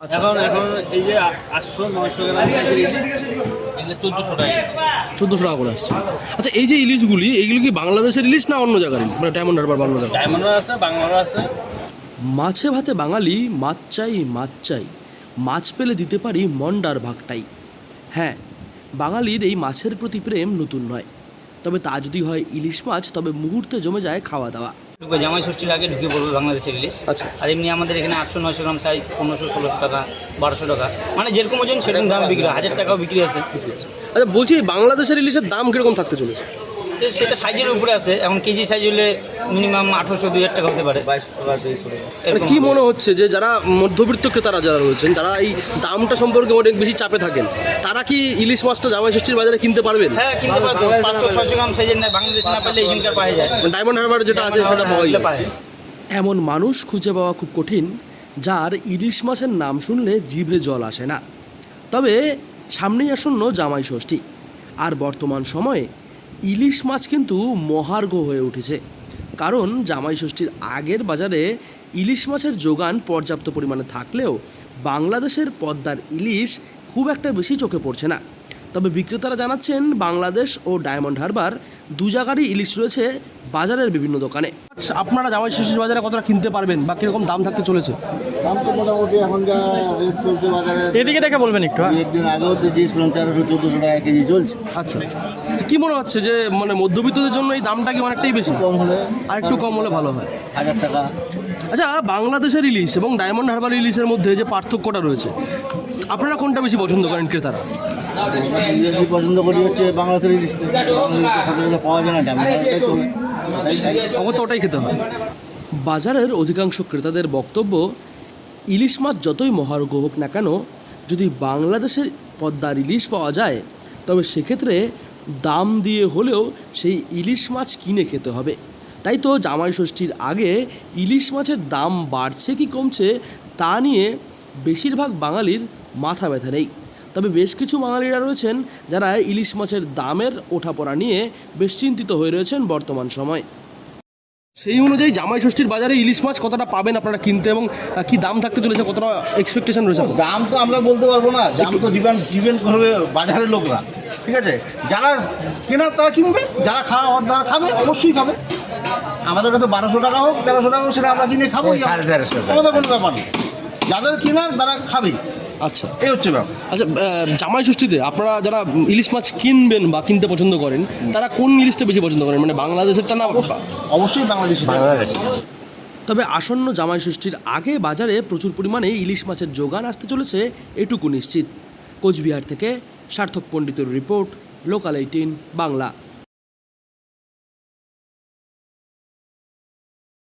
আচ্ছা, এখন এখন এই যে 800-900 গ্রাম এগুলো 1400 টাকা। 1400 টাকা করে আসছে। আচ্ছা, এই যে ইলিশগুলি, এইগুলো কি বাংলাদেশের ইলিশ না অন্য জায়গার ইলিশ, মানে ডায়মন্ড হারবার বাংলা জায়গা? ডায়মন্ডও আছে, বাংলারও আছে। মাছে ভাতে বাঙালি, মাছ চাই মাছ চাই, মাছ পেলে দিতে পারি মন্ডার ভাগটাই। হ্যাঁ, বাঙালির এই মাছের প্রতি প্রেম নতুন নয়, তবে তা যদি হয় ইলিশ মাছ, তবে মুহূর্তে জমে যায় খাওয়া দাওয়া। জামাই ষষ্ঠীর আগে ঢুকে পড়বে বাংলাদেশের ইলিশ। আচ্ছা, আর এমনি আমাদের এখানে 800-900 গ্রাম সাইজ 1500-1600 টাকা, 1200 টাকা, মানে যেরকম ওজন সেরকম দাম বিক্রি হয়। 1000 টাকাও বিক্রি আছে। আচ্ছা, বলছি বাংলাদেশের ইলিশের দাম কিরকম থাকতে চলেছে? তো সেটা সাইজের উপরে আছে। এখন কেজি সাইজ হলে মিনিমাম 1800-2000 টাকা হতে পারে। মানে কি মনে হচ্ছে যে যারা মধ্যবিত্ত ক্রেতারা যারা রয়েছেন, যারা এই দামটা সম্পর্কে অনেক বেশি চাপে থাকেন, তারা কি ইলিশ মাছটা জামাই ষষ্ঠীর বাজারে কিনতে পারবেন? হ্যাঁ, কিনতে পারবে। 500-600 গ্রাম সাইজের না বাংলাদেশে না পারলে এখানকার পাওয়া যায়। ডায়মন্ড হারবার যেটা আছে সেটা পাওয়া যায়। পায়। এমন মানুষ খুঁজে পাওয়া খুব কঠিন, যার ইলিশ মাছের নাম শুনলে জিভে জল আসে না। তবে সামনেই আসন্ন জামাই ষষ্ঠী, আর বর্তমান সময়ে ইলিশ মাছ কিন্তু মহার্ঘ হয়ে উঠেছে। কারণ জামাই ষষ্ঠীর আগের বাজারে ইলিশ মাছের যোগান পর্যাপ্ত পরিমাণে থাকলেও বাংলাদেশের পদ্মার ইলিশ খুব একটা বেশি চোখে পড়ছে না। তবে বিক্রেতারা জানাচ্ছেন, বাংলাদেশ ও ডায়মন্ড হারবার দু জায়গারই ইলিশ রয়েছে বাজারের বিভিন্ন দোকানে। আপনারা জামাই ষষ্ঠীর বাজারে কতটা কিনতে পারবেন বা কিরকম দাম থাকতে চলেছে? দাম তো মোটামুটি এখন যা রেট চলছে বাজারে, এদিকে দেখে বলবেন একটু। একদিন আগেও তো দিয়েছিলাম 1300-1400 টাকা কেজি চলছে। আচ্ছা, কি মনে হচ্ছে যে মানে মধ্যবিত্তদের জন্য এই দামটা কি অনেকটাই বেশি? কম হলে আর একটু কম হলে ভালো হয়। 1000 টাকা। আচ্ছা, বাংলাদেশের ইলিশ এবং ডায়মন্ড হারবার ইলিশের মধ্যে যে পার্থক্যটা রয়েছে, আপনারা কোনটা বেশি পছন্দ করেন ক্রেতারা? বেশি পছন্দ করি হচ্ছে বাংলাদেশের ইলিশটা। সচরাচর পাওয়া যায় না, ডায়মন্ডটাই চলে। আমার তো ওটাই খেতে হয়। বাজারের অধিকাংশ ক্রেতাদের বক্তব্য, ইলিশ মাছ যতই মহার্ঘ হোক না কেন, যদি বাংলাদেশের পদ্মার ইলিশ পাওয়া যায়, তবে সেক্ষেত্রে দাম দিয়ে হলেও সেই ইলিশ মাছ কিনে খেতে হবে। তাই তো জামাই ষষ্ঠীর আগে ইলিশ মাছের দাম বাড়ছে কি কমছে তা নিয়ে বেশিরভাগ বাঙালির মাথা ব্যথা নেই। তবে বেশ কিছু বাঙালিরা রয়েছেন যারা ইলিশ মাছের দামের ওঠাপড়া নিয়ে বেশ চিন্তিত হয়ে রয়েছেন বর্তমান সময়। সেই অনুযায়ী জামাই ষষ্ঠীর বাজারে ইলিশ মাছ কতটা পাবেন আপনারা কিনতে, এবং কি দাম থাকতে চলেছে, কতটা এক্সপেকটেশন রয়েছে? দাম তো আমরা বলতে পারবো না, দাম তো ডিপেন্ড করবে বাজারের লোকরা। ঠিক আছে, যারা কেনার তারা কিনবে, যারা খাওয়ার তারা খাবে, অবশ্যই খাবে। আমাদের কাছে 1200 টাকা হোক 1300 টাকা হোক, সেটা আমরা কিনে খাবো, 1350 আমাদের কোনো ব্যাপার নেই। যাদের কেনার তারা খাবে। আচ্ছা, এই হচ্ছে ব্যাপার। আচ্ছা, জামাই ষষ্ঠীতে আপনারা যারা ইলিশ মাছ কিনবেন বা কিনতে পছন্দ করেন, তারা কোন ইলিশটা বেশি পছন্দ করেন, মানে বাংলাদেশেরটা না? অবশ্যই বাংলাদেশি। তবে আসন্ন জামাই ষষ্ঠীর আগে বাজারে প্রচুর পরিমাণে ইলিশ মাছের যোগান আসতে চলেছে, এটুকু নিশ্চিত। কোচবিহার থেকে সার্থক পণ্ডিতের রিপোর্ট, লোকাল 18 বাংলা।